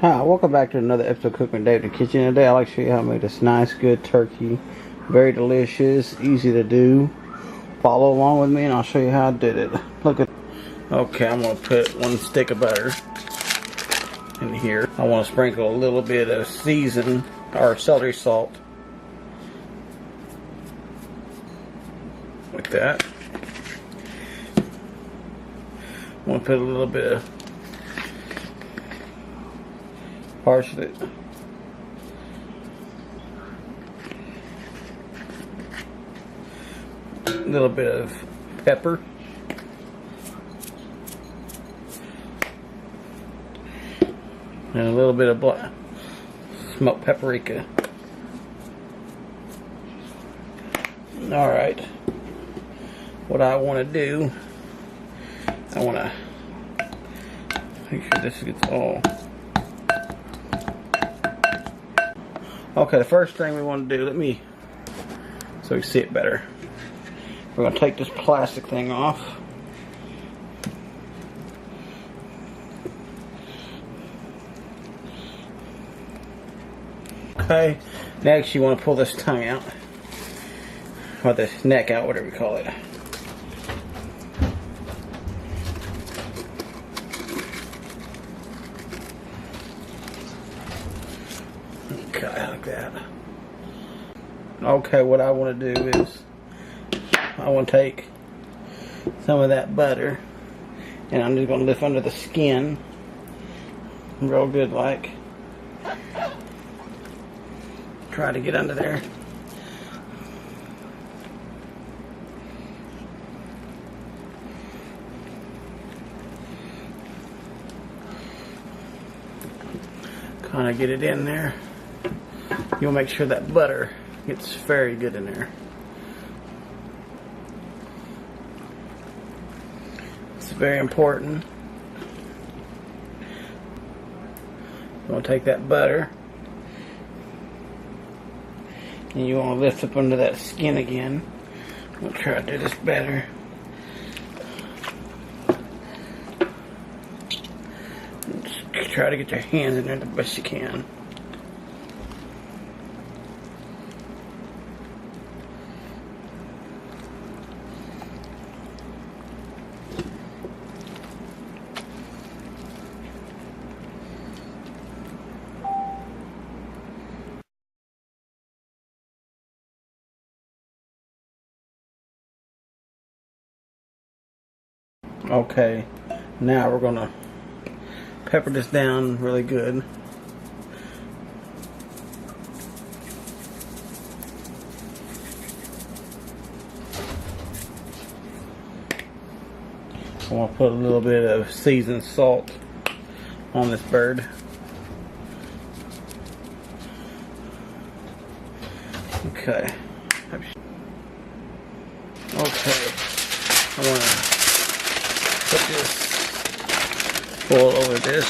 Hi, welcome back to another episode of Cooking with Dave in the Kitchen. Today I'd like to show you how to make this nice, good turkey. Very delicious, easy to do. Follow along with me and I'll show you how I did it. Look at. Okay, I'm going to put 1 stick of butter in here. I want to sprinkle a little bit of seasoned or celery salt. Like that. I'm going to put a little bit of parsley. A little bit of pepper. And a little bit of black smoked paprika. Alright. What I want to do, I want to make sure this gets all. Okay, the first thing we want to do, so we can see it better. We're going to take this plastic thing off. Okay, next you want to pull this tongue out. Or this neck out, whatever you call it. Okay, like that. Okay, what I want to do is I want to take some of that butter and I'm just going to lift under the skin real good, like. Try to get under there. Kind of get it in there. You'll make sure that butter gets very good in there. It's very important. You want to take that butter and you want to lift up under that skin again. We'll try to do this better. Just try to get your hands in there the best you can. Okay, now we're gonna pepper this down really good. I want to put a little bit of seasoned salt on this bird. Okay. Okay. I want to put this oil over this.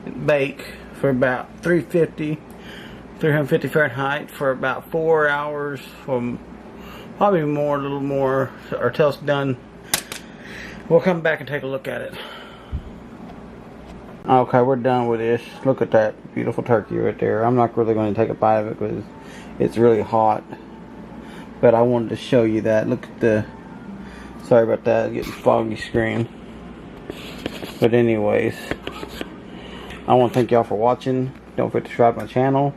And bake for about 350 Fahrenheit for about 4 hours, or probably more, a little more, or till it's done. We'll come back and take a look at it. Okay, we're done with this. Look at that beautiful turkey right there. I'm not really going to take a bite of it because it's really hot. But I wanted to show you that. Look at the... Sorry about that, getting foggy screen. But anyways, I want to thank y'all for watching. Don't forget to subscribe to my channel.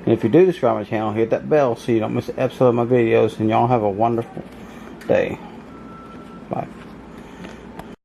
And if you do subscribe to my channel, hit that bell so you don't miss an episode of my videos. And y'all have a wonderful day.